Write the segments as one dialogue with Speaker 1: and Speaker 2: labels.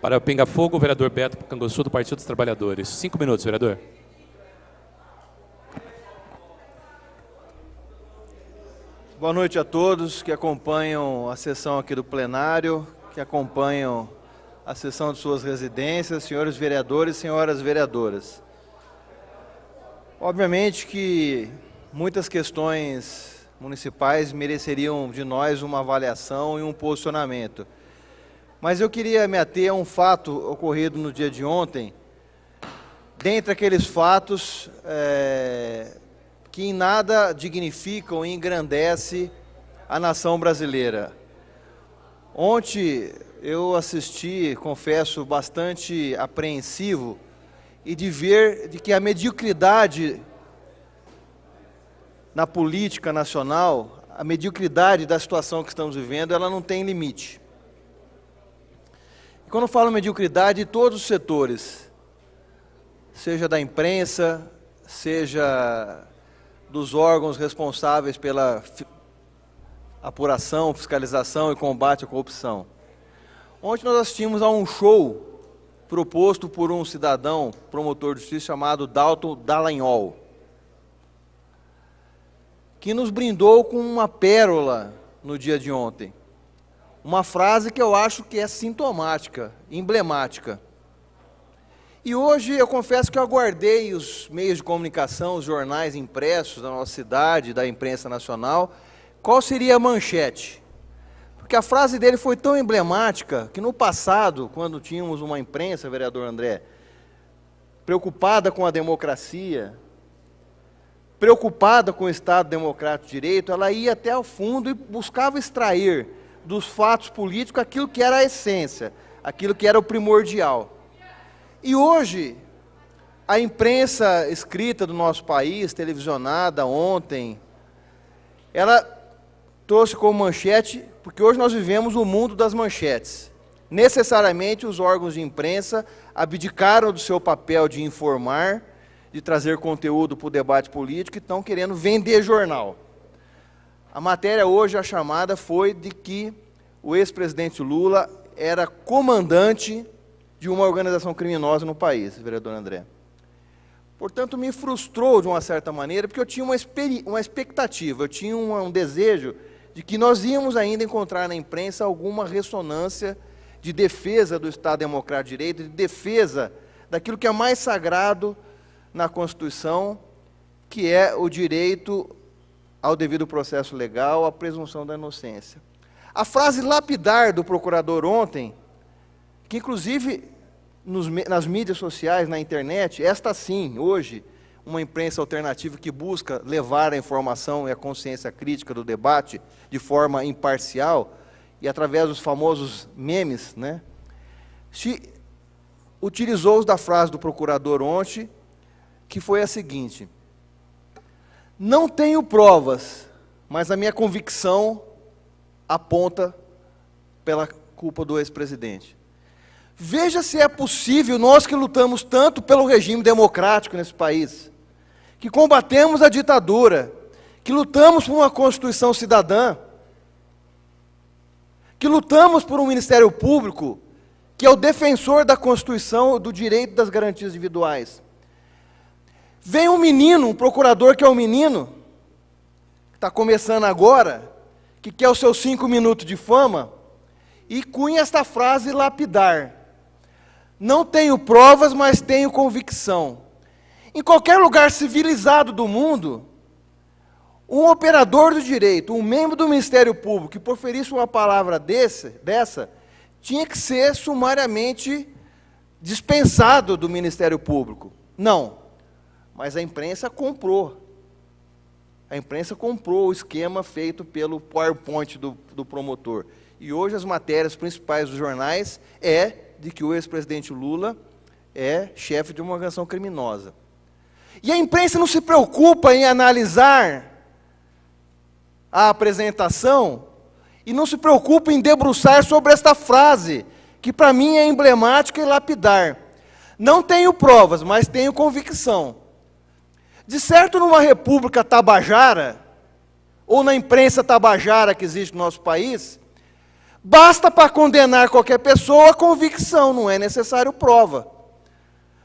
Speaker 1: Para Pinga Fogo, o vereador Beto Canguçu, do Partido dos Trabalhadores. 5 minutos, vereador.
Speaker 2: Boa noite a todos que acompanham a sessão aqui do plenário, que acompanham a sessão de suas residências, senhores vereadores e senhoras vereadoras. Obviamente que muitas questões municipais mereceriam de nós uma avaliação e um posicionamento. Mas eu queria me ater a um fato ocorrido no dia de ontem, dentre aqueles fatos que em nada dignificam e engrandecem a nação brasileira. Ontem eu assisti, confesso, bastante apreensivo e de ver de que a mediocridade na política nacional, a mediocridade da situação que estamos vivendo, ela não tem limite. E quando eu falo mediocridade, todos os setores, seja da imprensa, seja dos órgãos responsáveis pela apuração, fiscalização e combate à corrupção. Ontem nós assistimos a um show proposto por um cidadão, promotor de justiça, chamado Dalton Dallagnol, que nos brindou com uma pérola no dia de ontem. Uma frase que eu acho que é sintomática, emblemática. E hoje eu confesso que eu aguardei os meios de comunicação, os jornais impressos da nossa cidade, da imprensa nacional, qual seria a manchete. Porque a frase dele foi tão emblemática que no passado, quando tínhamos uma imprensa, vereador André, preocupada com a democracia, preocupada com o Estado Democrático de Direito, ela ia até ao fundo e buscava extrair dos fatos políticos aquilo que era a essência, aquilo que era o primordial. E hoje, a imprensa escrita do nosso país, televisionada ontem, ela trouxe como manchete, porque hoje nós vivemos o mundo das manchetes. Necessariamente os órgãos de imprensa abdicaram do seu papel de informar, de trazer conteúdo para o debate político e estão querendo vender jornal. A matéria hoje, a chamada, foi de que o ex-presidente Lula era comandante de uma organização criminosa no país, vereador André. Portanto, me frustrou de uma certa maneira, porque eu tinha uma expectativa, eu tinha um desejo de que nós íamos ainda encontrar na imprensa alguma ressonância de defesa do Estado Democrático de Direito, de defesa daquilo que é mais sagrado na Constituição, que é o direito ao devido processo legal, a presunção da inocência. A frase lapidar do procurador ontem, que inclusive nas mídias sociais, na internet, esta sim, hoje, uma imprensa alternativa que busca levar a informação e a consciência crítica do debate de forma imparcial, e através dos famosos memes, né, se utilizou da frase do procurador ontem, que foi a seguinte: não tenho provas, mas a minha convicção aponta pela culpa do ex-presidente. Veja se é possível, nós que lutamos tanto pelo regime democrático nesse país, que combatemos a ditadura, que lutamos por uma Constituição cidadã, que lutamos por um Ministério Público, que é o defensor da Constituição, do direito das garantias individuais. Vem um menino, um procurador que é um menino, que está começando agora, que quer os seus 5 minutos de fama, e cunha esta frase lapidar: não tenho provas, mas tenho convicção. Em qualquer lugar civilizado do mundo, um operador do direito, um membro do Ministério Público que proferisse uma palavra dessa, tinha que ser sumariamente dispensado do Ministério Público. Não, mas a imprensa comprou. A imprensa comprou o esquema feito pelo PowerPoint do promotor. E hoje as matérias principais dos jornais de que o ex-presidente Lula é chefe de uma organização criminosa. E a imprensa não se preocupa em analisar a apresentação e não se preocupa em debruçar sobre esta frase, que para mim é emblemática e lapidar. Não tenho provas, mas tenho convicção. De certo, numa república tabajara, ou na imprensa tabajara que existe no nosso país, Basta para condenar qualquer pessoa a convicção, não é necessário prova.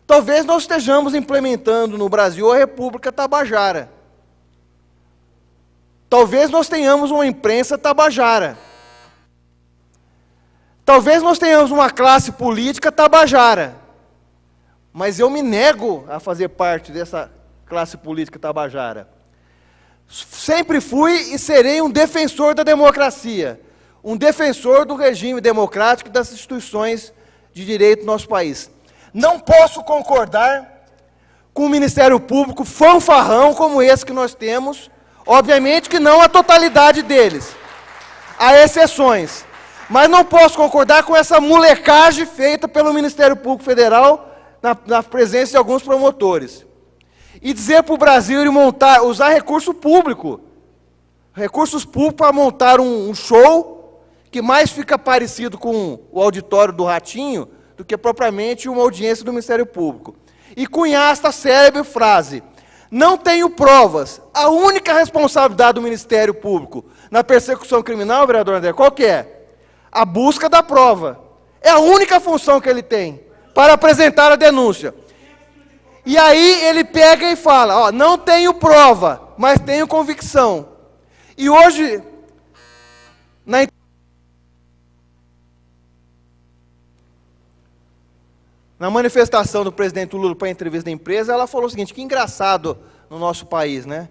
Speaker 2: Talvez nós estejamos implementando no Brasil a República Tabajara. Talvez nós tenhamos uma imprensa tabajara. Talvez nós tenhamos uma classe política tabajara. Mas eu me nego a fazer parte dessa classe política tabajara. Sempre fui e serei um defensor da democracia, um defensor do regime democrático e das instituições de direito do nosso país. Não posso concordar com o Ministério Público fanfarrão como esse que nós temos, obviamente que não a totalidade deles, há exceções, mas não posso concordar com essa molecagem feita pelo Ministério Público Federal na presença de alguns promotores. E dizer para o Brasil usar recursos públicos para montar um show que mais fica parecido com o auditório do Ratinho do que propriamente uma audiência do Ministério Público. E cunhar esta célebre frase: não tenho provas. A única responsabilidade do Ministério Público na persecução criminal, vereador André, qual que é? A busca da prova. É a única função que ele tem para apresentar a denúncia. E aí ele pega e fala, ó, não tenho prova, mas tenho convicção. E hoje, na manifestação do presidente Lula para a entrevista da empresa, ela falou o seguinte: que engraçado no nosso país, né?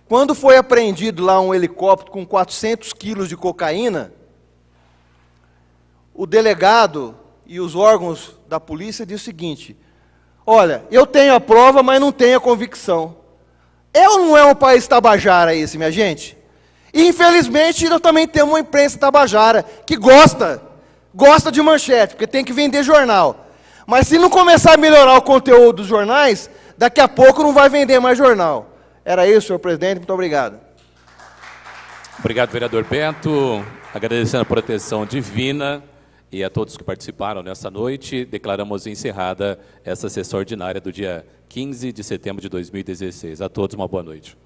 Speaker 2: Quando foi apreendido lá um helicóptero com 400 quilos de cocaína, o delegado e os órgãos da polícia dizem o seguinte: olha, eu tenho a prova, mas não tenho a convicção. É ou não é um país tabajara esse, minha gente? E, infelizmente, nós também temos uma imprensa tabajara que gosta de manchete, porque tem que vender jornal. Mas se não começar a melhorar o conteúdo dos jornais, daqui a pouco não vai vender mais jornal. Era isso, senhor presidente, muito obrigado.
Speaker 1: Obrigado, vereador Beto. Agradecendo a proteção divina e a todos que participaram nessa noite, declaramos encerrada essa sessão ordinária do dia 15 de setembro de 2016. A todos uma boa noite.